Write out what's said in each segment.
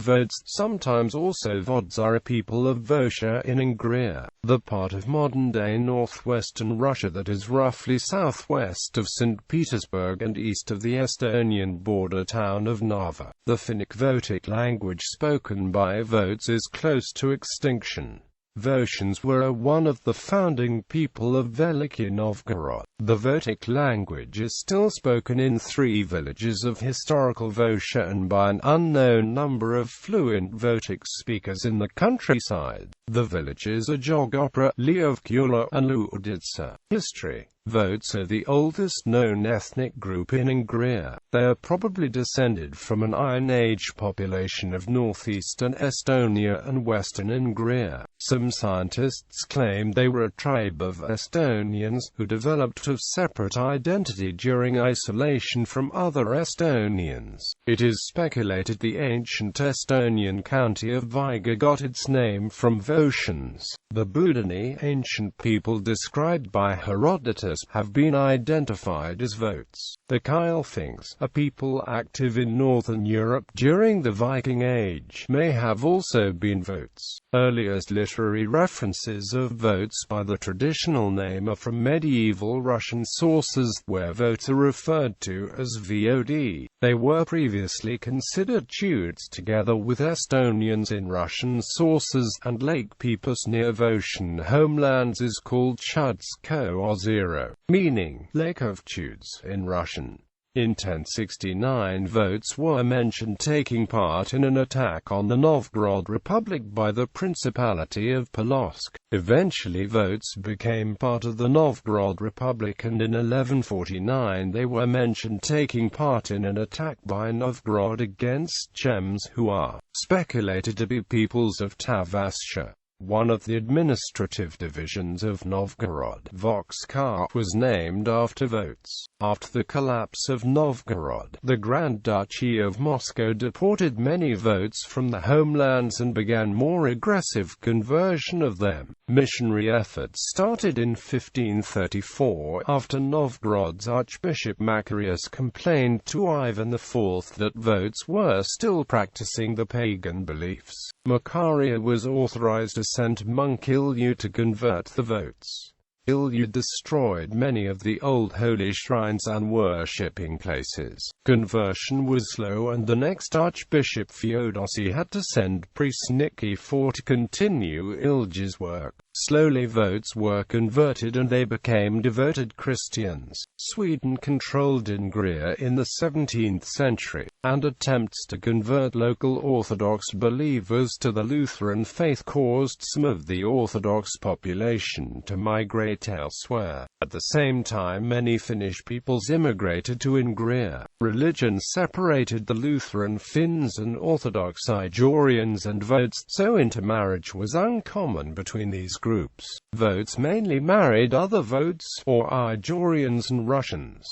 Vods, sometimes also Vods, are a people of Votia in Ingria, the part of modern-day northwestern Russia that is roughly southwest of Saint Petersburg and east of the Estonian border town of Narva. The Finnic Votic language spoken by Vods is close to extinction. Votians were one of the founding people of Veliky Novgorod. The Votic language is still spoken in 3 villages of historical Votia and by an unknown number of fluent Votic speakers in the countryside. The villages are Jogopra, Leovkula, and Luditsa. History. Vods are the oldest known ethnic group in Ingria. They are probably descended from an Iron Age population of northeastern Estonia and western Ingria. Some scientists claim they were a tribe of Estonians who developed a separate identity during isolation from other Estonians. It is speculated the ancient Estonian county of Viga got its name from Votians. The Budini, ancient people described by Herodotus, have been identified as Vots. The Kilefings, a people active in northern Europe during the Viking Age, may have also been Vots. Earliest literary references of Vots by the traditional name are from medieval Russian sources, where Vots are referred to as Vod. They were previously considered Teuts together with Estonians in Russian sources, and Lake Peipus near Votian homelands is called Chudsko-Ozero, meaning Lake of Teuts in Russian. In 1069 Vots were mentioned taking part in an attack on the Novgorod Republic by the Principality of Polotsk. Eventually Vots became part of the Novgorod Republic, and in 1149 they were mentioned taking part in an attack by Novgorod against Chems, who are speculated to be peoples of Tavastia. One of the administrative divisions of Novgorod, Vokskar, was named after Vots. After the collapse of Novgorod, the Grand Duchy of Moscow deported many Vots from the homelands and began more aggressive conversion of them. Missionary efforts started in 1534, after Novgorod's Archbishop Macarius complained to Ivan IV that Vots were still practicing the pagan beliefs. Macarius was authorized to send monk Ilyu to convert the Vots. Ilyu destroyed many of the old holy shrines and worshipping places. Conversion was slow, and the next Archbishop Feodosy had to send priests Niki IV to continue Ilyu's work. Slowly Vots were converted and they became devoted Christians. Sweden controlled Ingria in the 17th century, and attempts to convert local Orthodox believers to the Lutheran faith caused some of the Orthodox population to migrate elsewhere. At the same time, many Finnish peoples immigrated to Ingria. Religion separated the Lutheran Finns and Orthodox Igorians and Vots, so intermarriage was uncommon between these groups. Vots mainly married other Vots, or Igorians and Russians.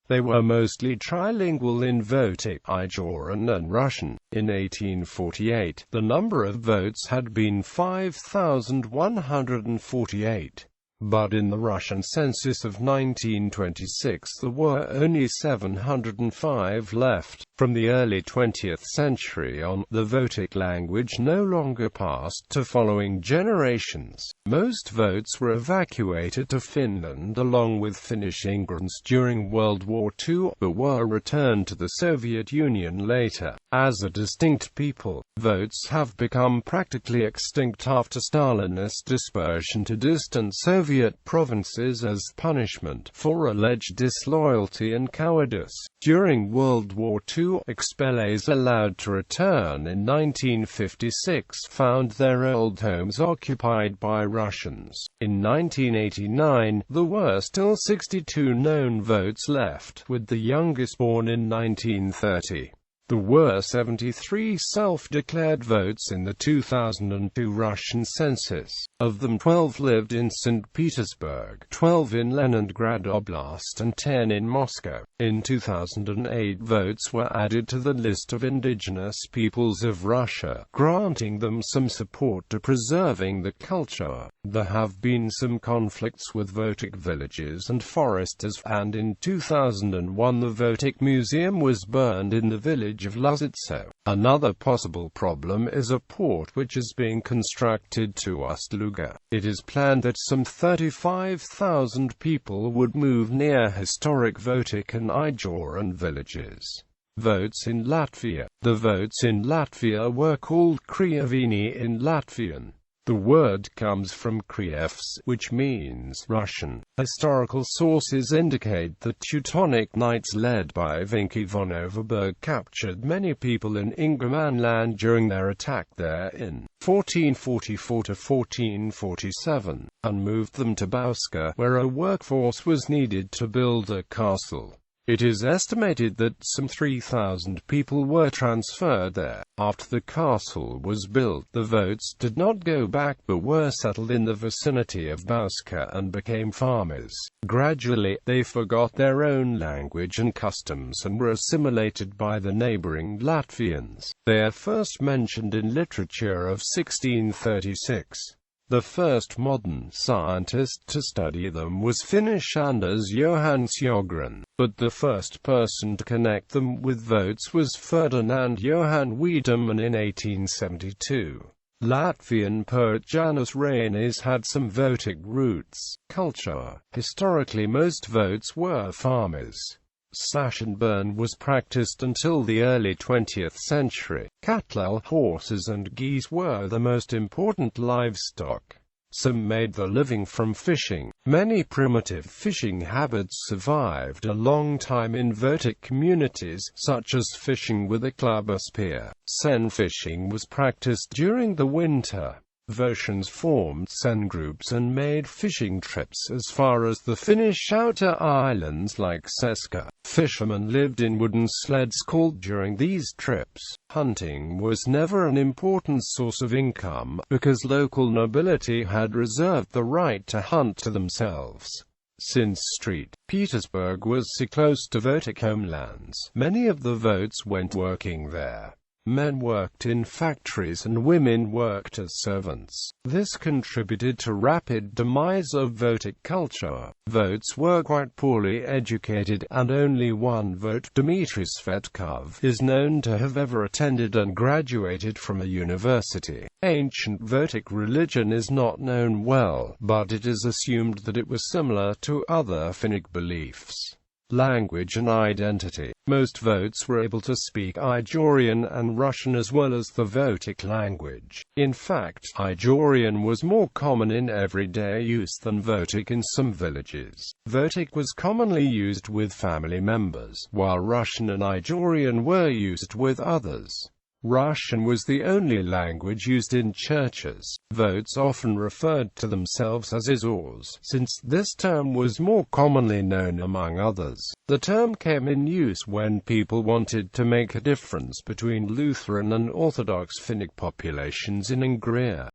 They were mostly trilingual in Votic, Igoran and Russian. In 1848, the number of Vots had been 5,148. But in the Russian census of 1926 there were only 705 left. From the early 20th century on, the Votic language no longer passed to following generations. Most Vots were evacuated to Finland along with Finnish immigrants during World War II, but were returned to the Soviet Union later. As a distinct people, Vots have become practically extinct after Stalinist dispersion to distant Soviet provinces as punishment for alleged disloyalty and cowardice. During World War II, expellees allowed to return in 1956 found their old homes occupied by Russians. In 1989, there were still 62 known Vots left, with the youngest born in 1930. There were 73 self-declared Vots in the 2002 Russian census. Of them 12 lived in Saint Petersburg, 12 in Leningrad Oblast and 10 in Moscow. In 2008 Vots were added to the list of indigenous peoples of Russia, granting them some support to preserving the culture. There have been some conflicts with Votic villages and foresters, and in 2001 the Votic Museum was burned in the village village of Luzitso. Another possible problem is a port which is being constructed to Ust-Luga. It is planned that some 35,000 people would move near historic Votic and Ijoran villages. Votes in Latvia. The votes in Latvia were called Krievini in Latvian. The word comes from Krievs, which means Russian. Historical sources indicate that Teutonic knights led by Veliky Novgorod captured many people in Ingria land during their attack there in 1444–1447, and moved them to Bauska, where a workforce was needed to build a castle. It is estimated that some 3,000 people were transferred there. After the castle was built, the Vots did not go back but were settled in the vicinity of Bauska and became farmers. Gradually, they forgot their own language and customs and were assimilated by the neighboring Latvians. They are first mentioned in literature of 1636. The first modern scientist to study them was Finnish Anders Johan Sjögren, but the first person to connect them with Votes was Ferdinand Johan Wiedemann in 1872. Latvian poet Jānis Rainis had some Votic roots. Culture. Historically, most Votes were farmers. Slash and burn was practiced until the early 20th century. Cattle, horses and geese were the most important livestock. Some made their living from fishing. Many primitive fishing habits survived a long time in Votic communities, such as fishing with a club or spear. Sen fishing was practiced during the winter. Votians formed Sen groups and made fishing trips as far as the Finnish outer islands like Seska. Fishermen lived in wooden sleds called during these trips. Hunting was never an important source of income, because local nobility had reserved the right to hunt to themselves. Since St. Petersburg was so close to Votic homelands, many of the Votes went working there. Men worked in factories and women worked as servants. This contributed to rapid demise of Votic culture. Votes were quite poorly educated, and only one Vote, Dmitry Svetkov, is known to have ever attended and graduated from a university. Ancient Votic religion is not known well, but it is assumed that it was similar to other Finnic beliefs. Language and identity. Most Votes were able to speak Ijorian and Russian as well as the Votic language. In fact, Ijorian was more common in everyday use than Votic in some villages. Votic was commonly used with family members, while Russian and Ijorian were used with others. Russian was the only language used in churches. Votes often referred to themselves as Izors, since this term was more commonly known among others. The term came in use when people wanted to make a difference between Lutheran and Orthodox Finnic populations in Ingria.